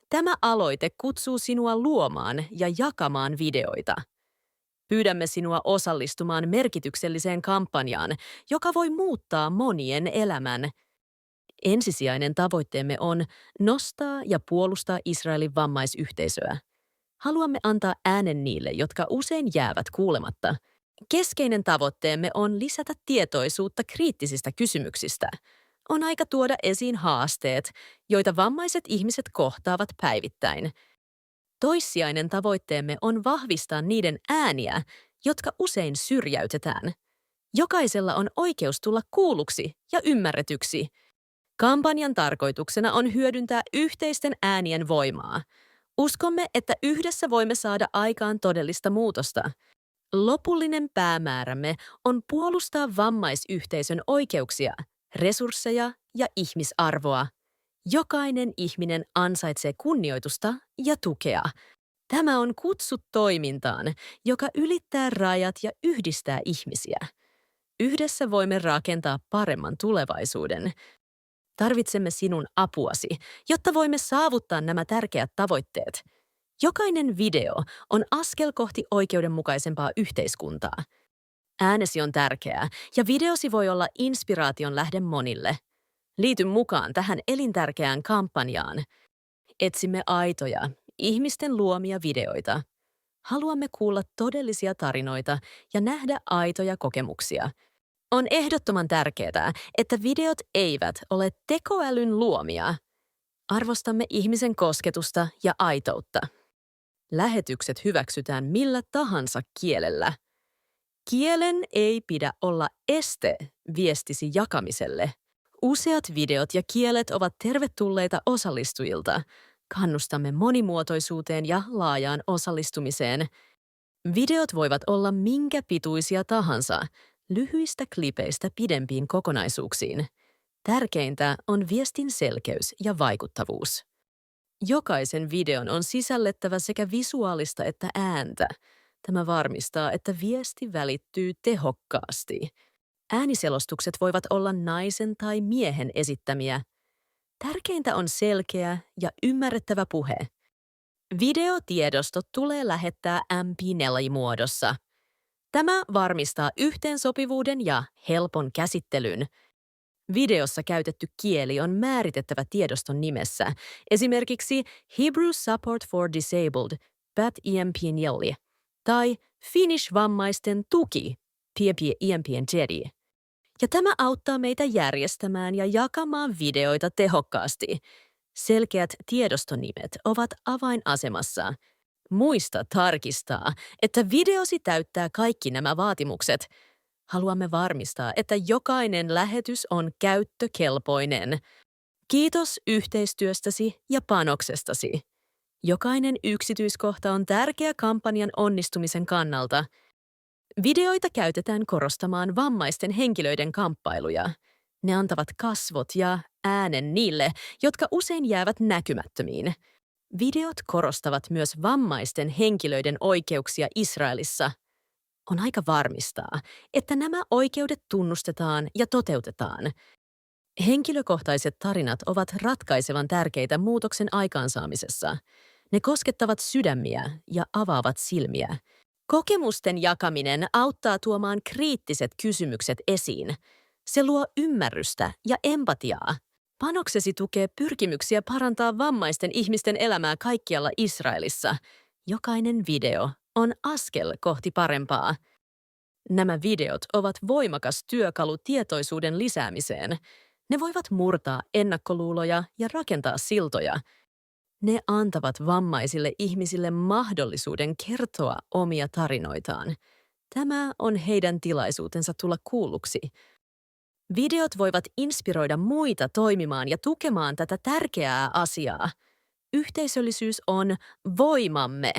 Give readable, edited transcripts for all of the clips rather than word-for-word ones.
Tämä aloite kutsuu sinua luomaan ja jakamaan videoita. Pyydämme sinua osallistumaan merkitykselliseen kampanjaan, joka voi muuttaa monien elämän. Ensisijainen tavoitteemme on nostaa ja puolustaa Israelin vammaisyhteisöä. Haluamme antaa äänen niille, jotka usein jäävät kuulematta. Keskeinen tavoitteemme on lisätä tietoisuutta kriittisistä kysymyksistä. On aika tuoda esiin haasteet, joita vammaiset ihmiset kohtaavat päivittäin. Toissijainen tavoitteemme on vahvistaa niiden ääniä, jotka usein syrjäytetään. Jokaisella on oikeus tulla kuulluksi ja ymmärretyksi. Kampanjan tarkoituksena on hyödyntää yhteisten äänien voimaa. Uskomme, että yhdessä voimme saada aikaan todellista muutosta. Lopullinen päämäärämme on puolustaa vammaisyhteisön oikeuksia, resursseja ja ihmisarvoa. Jokainen ihminen ansaitsee kunnioitusta ja tukea. Tämä on kutsu toimintaan, joka ylittää rajat ja yhdistää ihmisiä. Yhdessä voimme rakentaa paremman tulevaisuuden. Tarvitsemme sinun apuasi, jotta voimme saavuttaa nämä tärkeät tavoitteet. Jokainen video on askel kohti oikeudenmukaisempaa yhteiskuntaa. Äänesi on tärkeää ja videosi voi olla inspiraation lähde monille. Liity mukaan tähän elintärkeään kampanjaan. Etsimme aitoja, ihmisten luomia videoita. Haluamme kuulla todellisia tarinoita ja nähdä aitoja kokemuksia. On ehdottoman tärkeää, että videot eivät ole tekoälyn luomia. Arvostamme ihmisen kosketusta ja aitoutta. Lähetykset hyväksytään millä tahansa kielellä. Kielen ei pidä olla este viestisi jakamiselle. Useat videot ja kielet ovat tervetulleita osallistujilta. Kannustamme monimuotoisuuteen ja laajaan osallistumiseen. Videot voivat olla minkä pituisia tahansa, lyhyistä klipeistä pidempiin kokonaisuuksiin. Tärkeintä on viestin selkeys ja vaikuttavuus. Jokaisen videon on sisällettävä sekä visuaalista että ääntä. Tämä varmistaa, että viesti välittyy tehokkaasti. Ääniselostukset voivat olla naisen tai miehen esittämiä. Tärkeintä on selkeä ja ymmärrettävä puhe. Videotiedostot tulee lähettää MP4-muodossa. Tämä varmistaa yhteensopivuuden ja helpon käsittelyn. Videossa käytetty kieli on määritettävä tiedoston nimessä, esimerkiksi Hebrew Support for Disabled, Bat EMPNL, tai Finnish-vammaisten tuki, Piepi EMPNJedi. Ja tämä auttaa meitä järjestämään ja jakamaan videoita tehokkaasti. Selkeät tiedostonimet ovat avainasemassa. Muista tarkistaa, että videosi täyttää kaikki nämä vaatimukset. Haluamme varmistaa, että jokainen lähetys on käyttökelpoinen. Kiitos yhteistyöstäsi ja panoksestasi. Jokainen yksityiskohta on tärkeä kampanjan onnistumisen kannalta. Videoita käytetään korostamaan vammaisten henkilöiden kamppailuja. Ne antavat kasvot ja äänen niille, jotka usein jäävät näkymättömiin. Videot korostavat myös vammaisten henkilöiden oikeuksia Israelissa. On aika varmistaa, että nämä oikeudet tunnustetaan ja toteutetaan. Henkilökohtaiset tarinat ovat ratkaisevan tärkeitä muutoksen aikaansaamisessa. Ne koskettavat sydämiä ja avaavat silmiä. Kokemusten jakaminen auttaa tuomaan kriittiset kysymykset esiin. Se luo ymmärrystä ja empatiaa. Panoksesi tukee pyrkimyksiä parantaa vammaisten ihmisten elämää kaikkialla Israelissa. Jokainen video on askel kohti parempaa. Nämä videot ovat voimakas työkalu tietoisuuden lisäämiseen. Ne voivat murtaa ennakkoluuloja ja rakentaa siltoja. Ne antavat vammaisille ihmisille mahdollisuuden kertoa omia tarinoitaan. Tämä on heidän tilaisuutensa tulla kuulluksi. Videot voivat inspiroida muita toimimaan ja tukemaan tätä tärkeää asiaa. Yhteisöllisyys on voimamme.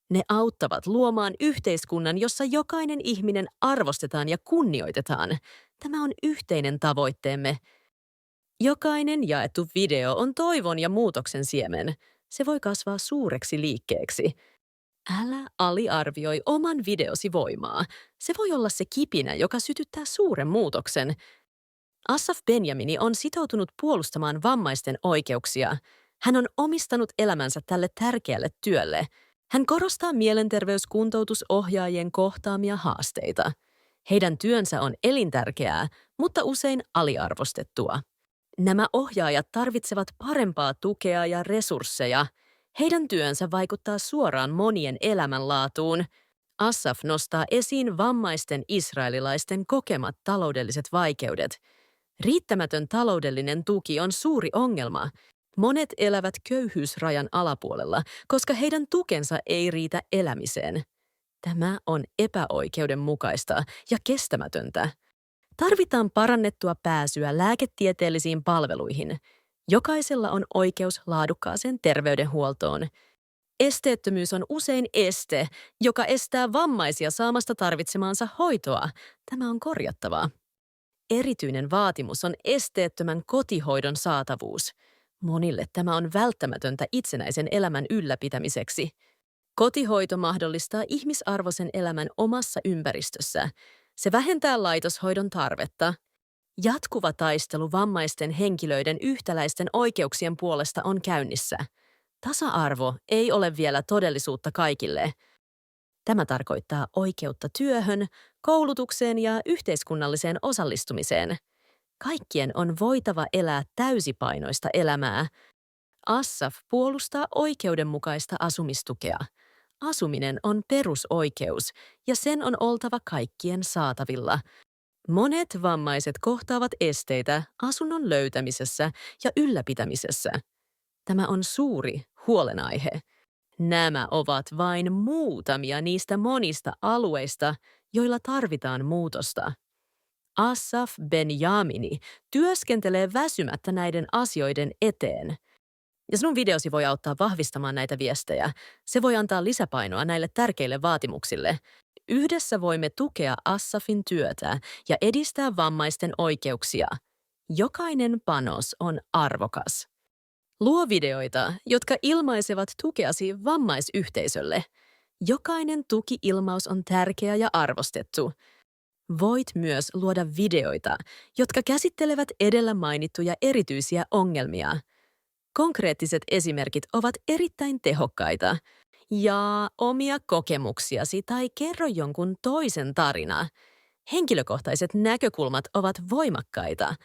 Ne auttavat luomaan yhteiskunnan, jossa jokainen ihminen arvostetaan ja kunnioitetaan. Tämä on yhteinen tavoitteemme. Jokainen jaettu video on toivon ja muutoksen siemen. Se voi kasvaa suureksi liikkeeksi. Älä aliarvioi oman videosi voimaa. Se voi olla se kipinä, joka sytyttää suuren muutoksen. Asaf Benjamini on sitoutunut puolustamaan vammaisten oikeuksia. Hän on omistanut elämänsä tälle tärkeälle työlle. Hän korostaa mielenterveyskuntoutusohjaajien kohtaamia haasteita. Heidän työnsä on elintärkeää, mutta usein aliarvostettua. Nämä ohjaajat tarvitsevat parempaa tukea ja resursseja. Heidän työnsä vaikuttaa suoraan monien elämänlaatuun. Assaf nostaa esiin vammaisten israelilaisten kokemat taloudelliset vaikeudet. Riittämätön taloudellinen tuki on suuri ongelma. Monet elävät köyhyysrajan alapuolella, koska heidän tukensa ei riitä elämiseen. Tämä on epäoikeudenmukaista ja kestämätöntä. Tarvitaan parannettua pääsyä lääketieteellisiin palveluihin. Jokaisella on oikeus laadukkaaseen terveydenhuoltoon. Esteettömyys on usein este, joka estää vammaisia saamasta tarvitsemaansa hoitoa. Tämä on korjattavaa. Erityinen vaatimus on esteettömän kotihoidon saatavuus. Monille tämä on välttämätöntä itsenäisen elämän ylläpitämiseksi. Kotihoito mahdollistaa ihmisarvoisen elämän omassa ympäristössä. Se vähentää laitoshoidon tarvetta. Jatkuva taistelu vammaisten henkilöiden yhtäläisten oikeuksien puolesta on käynnissä. Tasa-arvo ei ole vielä todellisuutta kaikille. Tämä tarkoittaa oikeutta työhön, koulutukseen ja yhteiskunnalliseen osallistumiseen. Kaikkien on voitava elää täysipainoista elämää. Assaf puolustaa oikeudenmukaista asumistukea. Asuminen on perusoikeus ja sen on oltava kaikkien saatavilla. Monet vammaiset kohtaavat esteitä asunnon löytämisessä ja ylläpitämisessä. Tämä on suuri huolenaihe. Nämä ovat vain muutamia niistä monista alueista, joilla tarvitaan muutosta. Assaf Benjamini työskentelee väsymättä näiden asioiden eteen. Ja sinun videosi voi auttaa vahvistamaan näitä viestejä. Se voi antaa lisäpainoa näille tärkeille vaatimuksille. Yhdessä voimme tukea Assafin työtä ja edistää vammaisten oikeuksia. Jokainen panos on arvokas. Luo videoita, jotka ilmaisevat tukeasi vammaisyhteisölle. Jokainen tuki-ilmaus on tärkeä ja arvostettu. Voit myös luoda videoita, jotka käsittelevät edellä mainittuja erityisiä ongelmia. Konkreettiset esimerkit ovat erittäin tehokkaita. Jaa omia kokemuksiasi tai kerro jonkun toisen tarina. Henkilökohtaiset näkökulmat ovat voimakkaita.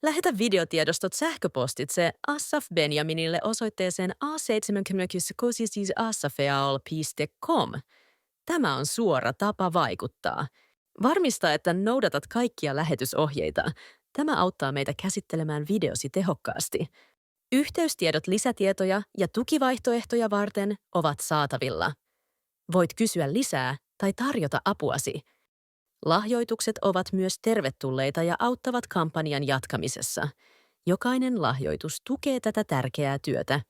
Lähetä videotiedostot sähköpostitse Assaf Benjaminille osoitteeseen a76assafeaol.com. Tämä on suora tapa vaikuttaa. Varmista, että noudatat kaikkia lähetysohjeita. Tämä auttaa meitä käsittelemään videosi tehokkaasti. Yhteystiedot, lisätietoja ja tukivaihtoehtoja varten ovat saatavilla. Voit kysyä lisää tai tarjota apuasi. Lahjoitukset ovat myös tervetulleita ja auttavat kampanjan jatkamisessa. Jokainen lahjoitus tukee tätä tärkeää työtä.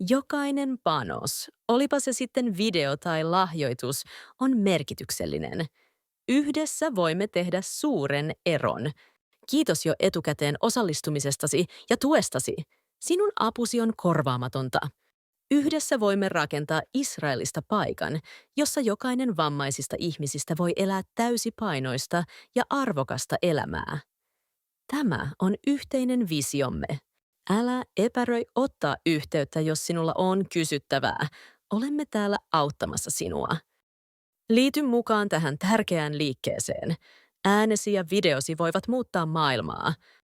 Jokainen panos, olipa se sitten video tai lahjoitus, on merkityksellinen. Yhdessä voimme tehdä suuren eron. Kiitos jo etukäteen osallistumisestasi ja tuestasi. Sinun apusi on korvaamatonta. Yhdessä voimme rakentaa Israelista paikan, jossa jokainen vammaisista ihmisistä voi elää täysipainoista ja arvokasta elämää. Tämä on yhteinen visiomme. Älä epäröi ottaa yhteyttä, jos sinulla on kysyttävää. Olemme täällä auttamassa sinua. Liity mukaan tähän tärkeään liikkeeseen. Äänesi ja videosi voivat muuttaa maailmaa.